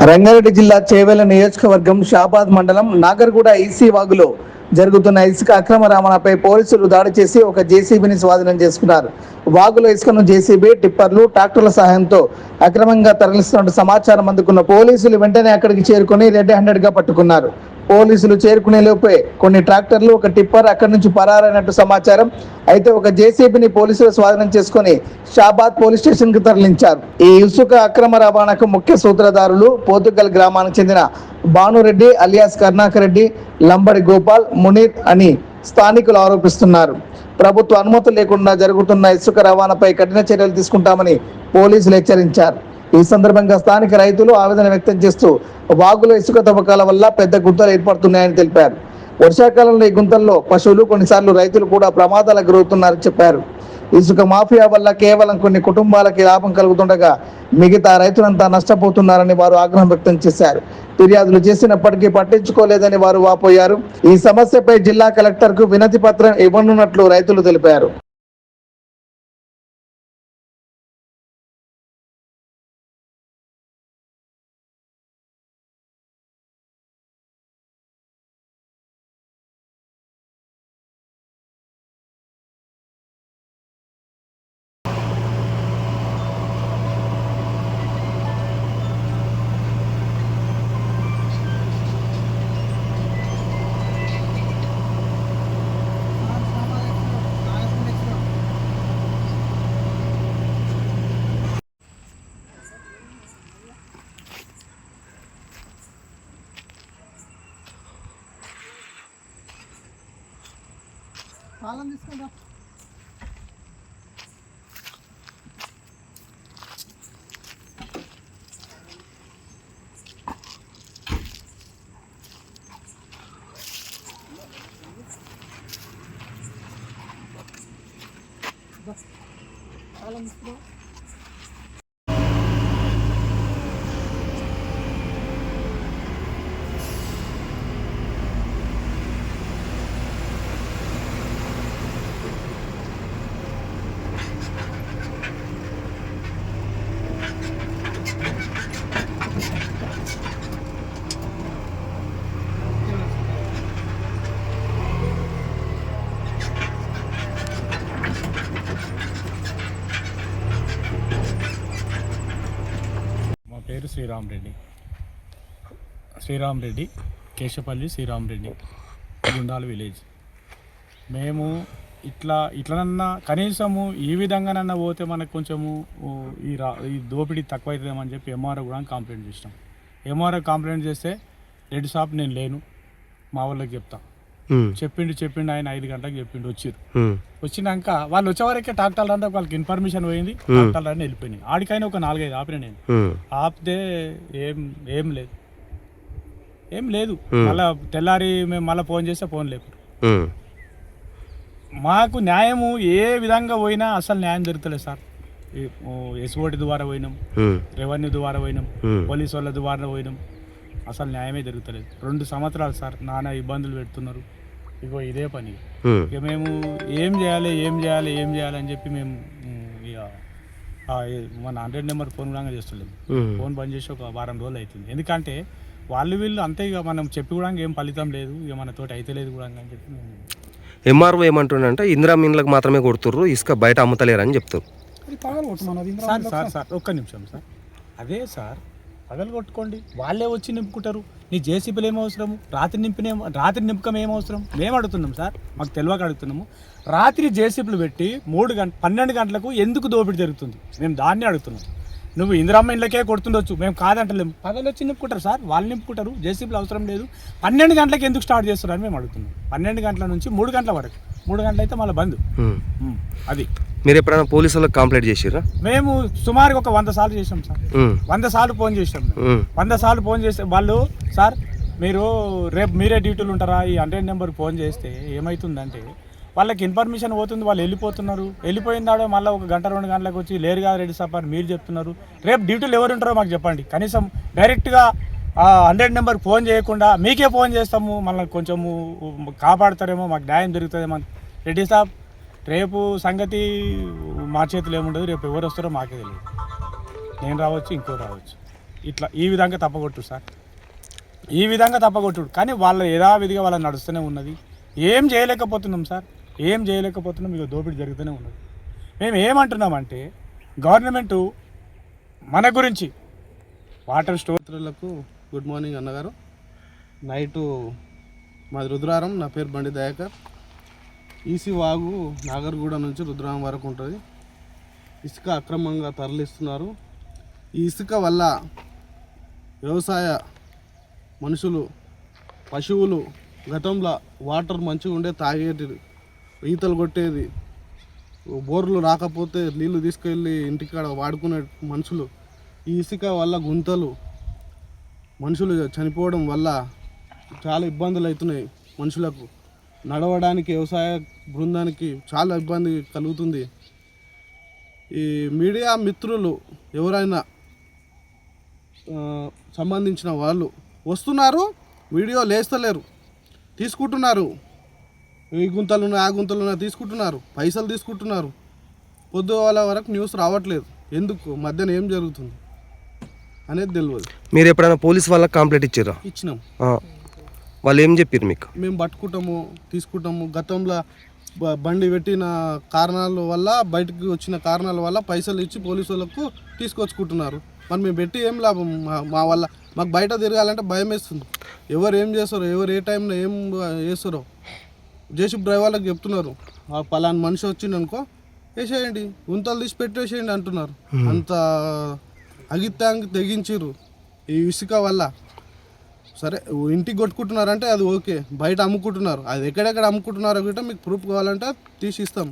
రంగారెడ్డి జిల్లా చేవెళ్ల నియోజకవర్గం షాబాద్ మండలం నాగర్గూడ ఈసీ వాగులో జరుగుతున్న ఇసుక అక్రమ రవాణాపై పోలీసులు దాడి చేసి ఒక జేసీబీని స్వాధీనం చేసుకున్నారు. వాగులో ఇసుకను జేసీబీ, టిప్పర్లు, ట్రాక్టర్ల సహాయంతో అక్రమంగా తరలిస్తున్నట్టు సమాచారం అందుకున్న పోలీసులు వెంటనే అక్కడికి చేరుకుని రెడ్ హ్యాండెడ్ గా పట్టుకున్నారు. పోలీసులు చేరుకునే లోపే కొన్ని ట్రాక్టర్లు, ఒక టిప్పర్ అక్కడి నుంచి పరారైనట్టు సమాచారం. అయితే ఒక జేసీబీని పోలీసులు స్వాధీనం చేసుకుని షాబాద్ పోలీస్ స్టేషన్ కు తరలించారు. ఈ ఇసుక అక్రమ రవాణాకు ముఖ్య సూత్రధారులు పోతుగల్ గ్రామానికి చెందిన భానురెడ్డి అలియాస్ కర్ణాకర్ రెడ్డి, లంబడి గోపాల్, మునీర్ అని స్థానికులు ఆరోపిస్తున్నారు. ప్రభుత్వ అనుమతి లేకుండా జరుగుతున్న ఇసుక రవాణాపై కఠిన చర్యలు తీసుకుంటామని పోలీసులు హెచ్చరించారు. ఈ సందర్భంగా స్థానిక రైతులు ఆవేదన వ్యక్తం చేస్తూ వాగులో ఇసుక తవ్వకాల వల్ల పెద్ద గుంతలు ఏర్పడుతున్నాయని తెలిపారు. వర్షాకాలంలో ఈ గుంతల్లో పశువులు, కొన్నిసార్లు రైతులు కూడా ప్రమాదాలకు గురవుతున్నారని చెప్పారు. ఇసుక మాఫియా వల్ల కేవలం కొన్ని కుటుంబాలకి లాభం కలుగుతుండగా మిగతా రైతులంతా నష్టపోతున్నారని వారు ఆగ్రహం వ్యక్తం చేశారు. ఫిర్యాదులు చేసినప్పటికీ పట్టించుకోలేదని వారు వాపోయారు. ఈ సమస్యపై జిల్లా కలెక్టర్ కు వినతి పత్రం ఇవ్వనున్నట్లు రైతులు తెలిపారు. తీసుకుంటా పేరు శ్రీరామరెడ్డి కేశపల్లి శ్రీరామరెడ్డి, గుండాల విలేజ్. మేము ఇట్లనన్నా కనీసము ఈ విధంగానన్నా పోతే మనకు కొంచెము ఈ దోపిడీ తక్కువ అవుతుందేమని చెప్పి ఎంఆర్ఓ కూడా కంప్లైంట్ చేసినాం. ఎంఆర్ఓ కంప్లైంట్ చేస్తే రెడ్ షాప్ నేను లేను, మా వాళ్ళకి చెప్తా చెప్పిండు. ఆయన 5 గంటలకు చెప్పిండు. వచ్చినాక వాళ్ళు వచ్చేవరకే ట్రాక్టర్లు అంటే వాళ్ళకి ఇన్ఫర్మేషన్ పోయింది, ట్రాక్టర్లు అన్నీ వెళ్ళిపోయినాయి. ఆడికైనా ఒక 4-5 ఆపిన నేను ఆపితే ఏం లేదు. మళ్ళా తెల్లారి మేము మళ్ళీ ఫోన్ చేస్తే ఫోన్ లేకుండా మాకు న్యాయము ఏ విధంగా పోయినా అసలు న్యాయం జరుగుతలేదు సార్. ఎస్ఓటి ద్వారా పోయినాం, రెవెన్యూ ద్వారా పోయినాం, పోలీసు వాళ్ళ ద్వారా పోయినాం, అసలు న్యాయమే జరుగుతలేదు. 2 సంవత్సరాలు సార్ నానా ఇబ్బందులు పెడుతున్నారు. ఇగో ఇదే పని. ఇక మేము ఏం చేయాలి అని చెప్పి మేము ఇక మన 100 నెంబర్ ఫోన్ కూడా చేస్తలేము. ఫోన్ బంద్ చేసి ఒక వారం రోజులు అవుతుంది. ఎందుకంటే వీళ్ళు అంతే, ఇక మనం చెప్పి కూడా ఏం ఫలితం లేదు, ఇక మనతోటి అయితే లేదు కూడా అని చెప్పి మేము. ఎంఆర్ఓ ఏమంటుండంటే ఇందిరా మీన్లకు మాత్రమే కొడుతుర్రు, ఇసుక బయట అమ్ముతలేరని చెప్తారు. సార్ ఒక్క నిమిషం సార్, అదే సార్ పగలగొట్టుకోండి, వాళ్ళే వచ్చి నింపుకుంటారు. నీ జేసీబీలు ఏమవసరము, రాత్రి నింపకం ఏమవసరం? మేము అడుగుతున్నాం సార్, మాకు తెలియక అడుగుతున్నాము. రాత్రి జేసీబీలు పెట్టి 12 గంటలకు ఎందుకు దోపిడీ జరుగుతుంది? మేము దాన్ని అడుగుతున్నాం. నువ్వు ఇందిరమ్మ ఇండ్లకే కొడుతుండొచ్చు, మేము కాదంటలేము. పగలు వచ్చి నింపుకుంటారు సార్, వాళ్ళు నింపుకుంటారు, జేసీబీలు అవసరం లేదు. 12 గంటలకు ఎందుకు స్టార్ట్ చేస్తారు అని మేము అడుగుతున్నాం. 12 గంటల నుంచి 3 గంటల వరకు. 3 గంటలు అయితే మళ్ళీ బంద్. అది మీరు ఎప్పుడైనా పోలీసులకు కంప్లైంట్ చేసిరా? మేము సుమారుగా ఒక 100 సార్లు చేసాం సార్. 100 సార్లు ఫోన్ చేసాం. 100 సార్లు ఫోన్ చేస్తే వాళ్ళు, సార్ మీరు రేపు మీరే డ్యూటీలు ఉంటారా, ఈ 100 నెంబర్కి ఫోన్ చేస్తే ఏమవుతుందంటే వాళ్ళకి ఇన్ఫర్మేషన్ పోతుంది, వాళ్ళు వెళ్ళిపోతున్నారు. వెళ్ళిపోయిందాడో మళ్ళీ ఒక 1-2 గంటలకు వచ్చి లేరు కాదు రెడ్డి సార్ అని మీరు చెప్తున్నారు. రేపు డ్యూటీలు ఎవరు ఉంటారో మాకు చెప్పండి. కనీసం డైరెక్ట్గా 100 నెంబర్కి ఫోన్ చేయకుండా మీకే ఫోన్ చేస్తాము, మళ్ళీ కొంచెము కాపాడుతారేమో, మాకు న్యాయం జరుగుతుందేమో. రెడ్డి సాబ్ రేపు సంగతి మా చేతిలో ఏముండదు, రేపు ఎవరు వస్తారో మాకే తెలియదు. నేను రావచ్చు, ఇంకో రావచ్చు. ఇట్లా ఈ విధంగా తప్పగొట్టు సార్, ఈ విధంగా తప్పగొట్టుడు. కానీ వాళ్ళ యథావిధిగా వాళ్ళ నడుస్తూనే ఉన్నది. ఏం చేయలేకపోతున్నాం సార్, ఏం చేయలేకపోతున్నాం. ఇక దోపిడీ జరుగుతూనే ఉన్నది. మేము ఏమంటున్నామంటే గవర్నమెంటు మన గురించి వాటర్ స్టోర్లకు గుడ్ మార్నింగ్ అన్నగారు. నైటు మాది రుద్రారం, నా పేరు బండి దయాకర్. ఈసీ వాగు నాగర్గూడ నుంచి రుద్రారం వరకు ఉంటుంది. ఇసుక అక్రమంగా తరలిస్తున్నారు. ఈ ఇసుక వల్ల వ్యవసాయ మనుషులు, పశువులు గతంలో వాటర్ మంచిగా ఉండే తాగేది, ఈతలు కొట్టేది, బోర్లు రాకపోతే నీళ్లు తీసుకెళ్ళి ఇంటికాడ వాడుకునే మనుషులు ఈ ఇసుక వల్ల గుంతలు, మనుషులు చనిపోవడం వల్ల చాలా ఇబ్బందులు అవుతున్నాయి. మనుషులకు నడవడానికి, వ్యవసాయ బృందానికి చాలా ఇబ్బంది కలుగుతుంది. ఈ మీడియా మిత్రులు ఎవరైనా సంబంధించిన వాళ్ళు వస్తున్నారు, వీడియో లేస్తలేరు, తీసుకుంటున్నారు. ఈ గుంతలున్నా ఆ గుంతలున్నా తీసుకుంటున్నారు, పైసలు తీసుకుంటున్నారు. పొద్దుగాల వరకు న్యూస్ రావట్లేదు. ఎందుకు, మధ్యాహ్నం ఏం జరుగుతుంది అనేది తెలియదు. మీరు ఎప్పుడైనా పోలీస్ వాళ్ళకి కంప్లైంట్ ఇచ్చారా? ఇచ్చినాం. వాళ్ళు ఏం చెప్పారు మీకు? మేము పట్టుకుంటాము, తీసుకుంటాము. గతంలో బండి పెట్టిన కారణాల వల్ల, బయటకు వచ్చిన కారణాల వల్ల పైసలు ఇచ్చి పోలీసు వాళ్ళకు తీసుకొచ్చుకుంటున్నారు. మరి మేము పెట్టి ఏం లాభం? మా వల్ల మాకు బయట తిరగాలంటే భయం వేస్తుంది. ఎవరు ఏం చేస్తారో, ఎవరు ఏ టైంలో ఏం చేస్తారో. జేసీబీ డ్రైవర్లకు చెప్తున్నారు, పలానా మనిషి వచ్చిండనుకో వేసేయండి, గుంతలు తీసి పెట్టేసేయండి అంటున్నారు. అంత అగిత్యానికి తెగించారు ఈ ఇసుక వల్ల. సరే, ఇంటికి కొట్టుకుంటున్నారంటే అది ఓకే, బయట అమ్ముకుంటున్నారు. అది ఎక్కడెక్కడ అమ్ముకుంటున్నారో కూడా మీకు ప్రూఫ్ కావాలంటే తీసి ఇస్తాం.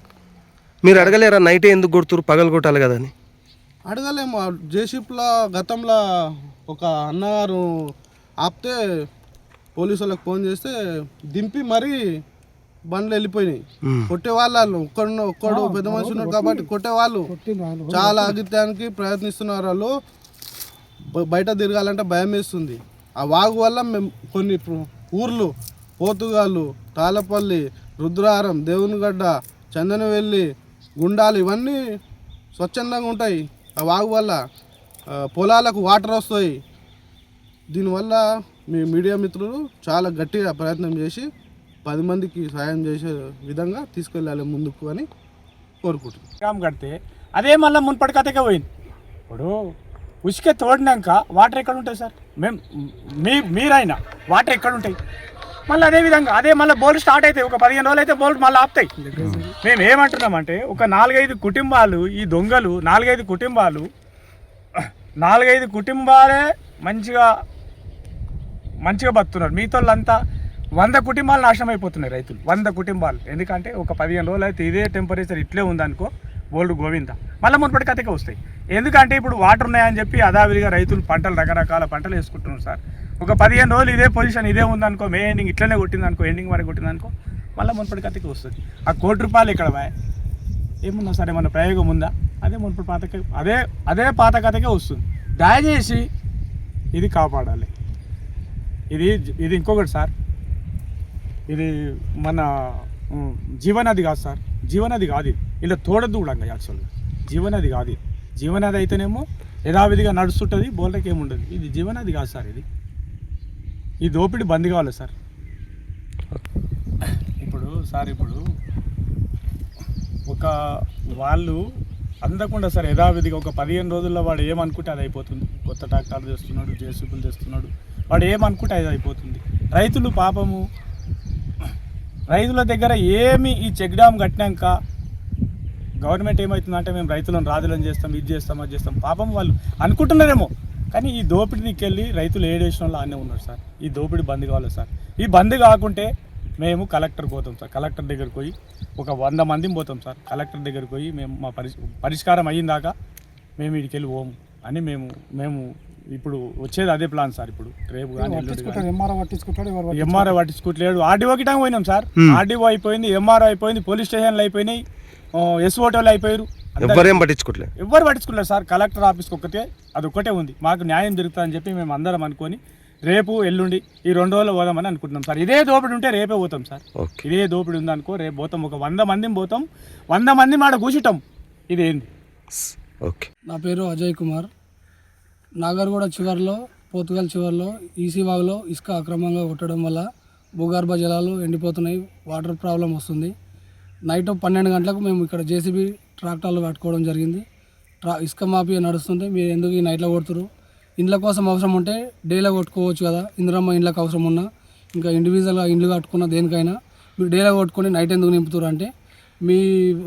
మీరు అడగలేరా నైటే ఎందుకు కొడుతురు, పగలు కొట్టాలి కదా అని? అడగలేము. జేసీబీలో గతంలో ఒక అన్నగారు ఆపితే పోలీసు వాళ్ళకి ఫోన్ చేస్తే దింపి మరీ బండ్లు వెళ్ళిపోయినాయి. కొట్టేవాళ్ళు ఒక్కడు పెద్ద మనిషి ఉన్నారు కాబట్టి కొట్టేవాళ్ళు చాలా అగిత్యానికి ప్రయత్నిస్తున్నారు. వాళ్ళు బయట తిరగాలంటే భయం వేస్తుంది. ఆ వాగు వల్ల మేము కొన్ని ఊర్లు, పోతుగాళ్ళు, తాళపల్లి, రుద్రారం, దేవునిగడ్డ, చందనవెల్లి, గుండాలు ఇవన్నీ స్వచ్ఛందంగా ఉంటాయి. ఆ వాగు వల్ల పొలాలకు వాటర్ వస్తాయి. దీనివల్ల మీ మీడియా మిత్రులు చాలా గట్టిగా ప్రయత్నం చేసి 10 మందికి సాయం చేసే విధంగా తీసుకెళ్ళాలి ముందుకు అని కోరుకుంటున్నాం. కడితే అదే మళ్ళీ మున్పటి కథకే పోయింది. ఇప్పుడు ఉసుకే తోడినాక వాటర్ ఎక్కడ ఉంటాయి సార్? మీరైనా వాటర్ ఎక్కడ ఉంటాయి? మళ్ళీ అదేవిధంగా అదే మళ్ళీ బోర్డు స్టార్ట్ అవుతాయి. ఒక 15 రోజులు అయితే బోర్డు మళ్ళీ ఆపుతాయి. మేము ఏమంటున్నామంటే ఒక 4-5 కుటుంబాలు, ఈ దొంగలు 4-5 కుటుంబాలే మంచిగా బతుకుతున్నారు. మిగతా వాళ్ళంతా 100 కుటుంబాలు నాశనం అయిపోతున్నాయి. రైతులు 100 కుటుంబాలు. ఎందుకంటే ఒక 15 రోజులు అయితే ఇదే టెంపరేచర్ ఇట్లే ఉందనుకో, బోల్డ్ గోవింద మళ్ళీ మున్పటి కథకే వస్తాయి. ఎందుకంటే ఇప్పుడు వాటర్ ఉన్నాయని చెప్పి అదావిడిగా రైతులు పంటలు, రకరకాల పంటలు వేసుకుంటున్నారు సార్. ఒక 15 రోజులు ఇదే పొజిషన్ ఇదే ఉందనుకో, మే ఎండింగ్ ఇట్లనే కొట్టిందనుకో, ఎండింగ్ వరకు కొట్టిందనుకో, మళ్ళీ మున్పటి కథకే వస్తుంది. ఆ ₹1 కోటి ఇక్కడ ఏమున్నా సరే మన ప్రయోగం ఉందా? అదే మున్పటి అదే పాత కథకే వస్తుంది. దయచేసి ఇది కాపాడాలి. ఇది ఇంకొకటి సార్, ఇది మన జీవనది కాదు సార్, జీవనది కాదు ఇది. ఇలా తోడద్దు కూడా యాక్చువల్గా జీవనది కాదు. జీవనది అయితేనేమో యథావిధిగా నడుస్తుంటుంది, బోల్డకి ఏముండదు. ఇది జీవనది కాదు సార్. ఈ దోపిడీ బంద్ కావాలి సార్. ఇప్పుడు ఒక వాళ్ళు అందకుండా సార్ యథావిధిగా ఒక 15 రోజుల్లో వాడు ఏమనుకుంటే అది అయిపోతుంది. కొత్త ట్రాక్టర్లు తెస్తున్నాడు, జేసీబీలు తెస్తున్నాడు, వాడు ఏమనుకుంటే అది అయిపోతుంది. రైతులు పాపము, రైతుల దగ్గర ఏమి ఈ చెక్ డ్యామ్ కట్టినాక గవర్నమెంట్ ఏమవుతుందంటే మేము రైతులను రాజులను చేస్తాం, ఇది చేస్తాం, అది చేస్తాం. పాపం వాళ్ళు అనుకుంటున్నారేమో, కానీ ఈ దోపిడీకి వెళ్ళి రైతులు ఏడేసిన వాళ్ళు అన్నీ ఉన్నారు సార్. ఈ దోపిడీ బంద్ కావాలి సార్. ఈ బంద్ కాకుంటే మేము కలెక్టర్ పోతాం సార్. కలెక్టర్ దగ్గరికి పోయి ఒక 100 మందిని పోతాం సార్. కలెక్టర్ దగ్గరికి పోయి మేము మా పరిష్కారం అయ్యిందాకా మేము వీడికి వెళ్ళి పోము అని మేము ఇప్పుడు వచ్చేది అదే ప్లాన్ సార్. ఇప్పుడు రేపు కానీ ఎంఆర్ఓ పట్టించుకోవట్లేడు. ఆర్డీఓ గిటంగా పోయినాం సార్. ఆర్డీఓ అయిపోయింది, ఎంఆర్ఓ అయిపోయింది, పోలీస్ స్టేషన్లు అయిపోయినాయి, ఎస్ఓటోలు అయిపోయారు. ఎవరు పట్టించుకోలేదు సార్. కలెక్టర్ ఆఫీస్కి అదొక్కటే ఉంది. మాకు న్యాయం జరుగుతుందని చెప్పి మేము అందరం అనుకొని రేపు ఎల్లుండి ఈ 2 రోజులు పోదామని అనుకుంటున్నాం సార్. ఇదే దోపిడి ఉంటే రేపే పోతాం సార్. ఇదే దోపిడి ఉందనుకో రేపు పోతాం. ఒక 100 మందిని పోతాం, 100 మంది మాట కూర్చుంటాం. ఇదేంది? ఓకే. నా పేరు అజయ్ కుమార్. నాగర్గూడ చివరిలో పోతుగల్ చివరిలో ఈసీ వాగులో ఇసుక అక్రమంగా కొట్టడం వల్ల భూగర్భ జలాలు ఎండిపోతున్నాయి, వాటర్ ప్రాబ్లం వస్తుంది. నైట్ 12 గంటలకు మేము ఇక్కడ జేసీబీ ట్రాక్టర్లు పట్టుకోవడం జరిగింది. ఇసుక మాఫియా నడుస్తుంటే మీరు ఎందుకు ఈ నైట్లో కొడుతురు, ఇండ్ల కోసం అవసరం ఉంటే డేలో కొట్టుకోవచ్చు కదా, ఇందిరమ్మ ఇండ్లకు అవసరం ఉన్నా ఇంకా ఇండివిజువల్గా ఇండ్లు కట్టుకున్న దేనికైనా మీరు డేలో కొట్టుకొని నైట్ ఎందుకు నింపుతారు అంటే, మీ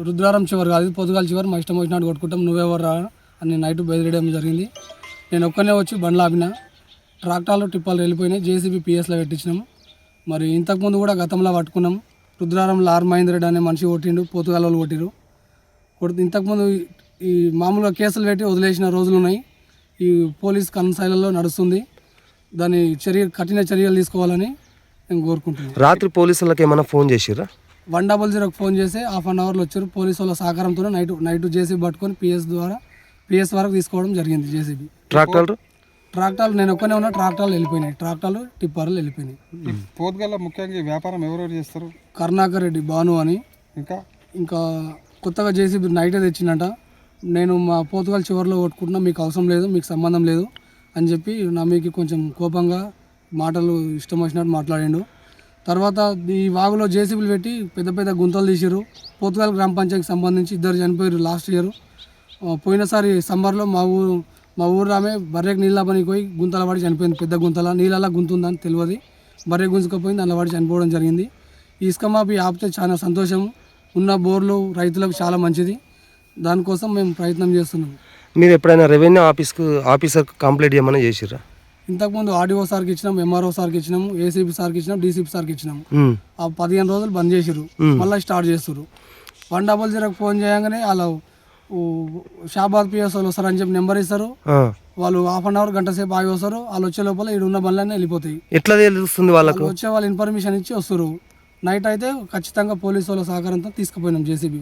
రుద్రారం చివరి కాదు పొద్దుగాల చివరి మా ఇష్టం వచ్చినట్టు కొట్టుకుంటాం, నువ్వెవరు రా అని నైట్ బెదిరియడం జరిగింది. నేను ఒక్కనే వచ్చి బండ్లు ఆపిన, ట్రాక్టర్లు టిప్పాలు వెళ్ళిపోయినాయి, జేసీబీ పిఎస్లో పెట్టించినాము. మరి ఇంతకుముందు కూడా గతంలో పట్టుకున్నాం. రుద్రారంలో ఆర్ మహేందర్ రెడ్డి అనే మనిషి కొట్టిండు, పోతుగాల వాళ్ళు కొట్టిరు. ఇంతకుముందు ఈ మామూలుగా కేసులు పెట్టి వదిలేసిన రోజులు ఉన్నాయి. ఈ పోలీస్ కన్సైలలో నడుస్తుంది. దాని కఠిన చర్యలు తీసుకోవాలని నేను కోరుకుంటున్నాను. రాత్రి పోలీసులకు ఏమైనా ఫోన్ చేసిరా? 100కి ఫోన్ చేసి హాఫ్ అన్ అవర్లో వచ్చారు. పోలీసు వాళ్ళ సహకారంతో నైట్ జేసీబీ పట్టుకొని పిఎస్ వరకు తీసుకోవడం జరిగింది. జేసీబీ ట్రాక్టర్లు నేను ఒక్కనే ఉన్నా, ట్రాక్టర్లు వెళ్ళిపోయినాయి, ట్రాక్టర్లు టిప్పర్లు వెళ్ళిపోయినాయి. పోతుగల్ల ముఖ్యంగా ఈ వ్యాపారం ఎవరెవరు చేస్తారు? కరుణాకర్ రెడ్డి, భాను అని, ఇంకా కొత్తగా జేసీబీ నైటే తెచ్చిందట. నేను మా పోతుగల్ చివరిలో కొట్టుకుంటున్నా, మీకు అవసరం లేదు, మీకు సంబంధం లేదు అని చెప్పి నా మీకు కొంచెం కోపంగా మాటలు ఇష్టం వచ్చినట్టు మాట్లాడిండు. తర్వాత ఈ వాగులో జేసీబీలు పెట్టి పెద్ద పెద్ద గుంతలు తీసిరు. పోతుగల్ గ్రామ పంచాయతీకి సంబంధించి 2 చనిపోయారు లాస్ట్ ఇయర్. పోయినసారి సమ్మర్లో మా ఊరు ఆమె బర్రెకి నీళ్ళ పనికి పోయి గుంతల పడి చనిపోయింది. పెద్ద గుంతల నీళ్ళలా గుంతుందని తెలియదు, బర్రె గుంజుకపోయింది, అందులో పడి చనిపోవడం జరిగింది. ఈ ఇసుక మాఫీ ఆపితే చాలా సంతోషం. ఉన్న బోర్లు రైతులకు చాలా మంచిది, దానికోసం మేము ప్రయత్నం చేస్తున్నాం. మీరు ఎప్పుడైనా రెవెన్యూ ఆఫీసర్కి కంప్లైంట్ ఏమైనా చేసిరా? ఇంతకుముందు ఆర్డీఓ సార్కి ఇచ్చినాం, ఎంఆర్ఓ సార్కి ఇచ్చినాము, ఏసీబీ సార్కి ఇచ్చినాం, డీసీపీ సార్కి ఇచ్చినాము. ఆ 15 రోజులు బంద్ చేసిరు, మళ్ళీ స్టార్ట్ చేస్తారు. 100కి ఫోన్ చేయగానే వాళ్ళు షాబాద్ పిఎస్ వాళ్ళు వస్తారని చెప్పి నెంబర్ ఇస్తారు. వాళ్ళు హాఫ్ అన్ అవర్ గంట సేపు ఆగి వస్తారు. వాళ్ళు వచ్చే లోపల ఇక్కడ ఉన్న బండ్లన్నీ వెళ్ళిపోతాయి. ఎట్లా తెలుస్తుంది వాళ్ళకు? వచ్చే వాళ్ళు ఇన్ఫర్మేషన్ ఇచ్చి వస్తారు. నైట్ అయితే ఖచ్చితంగా పోలీసు వాళ్ళ సహకారంతో తీసుకుపోయినాం జేసీబీ.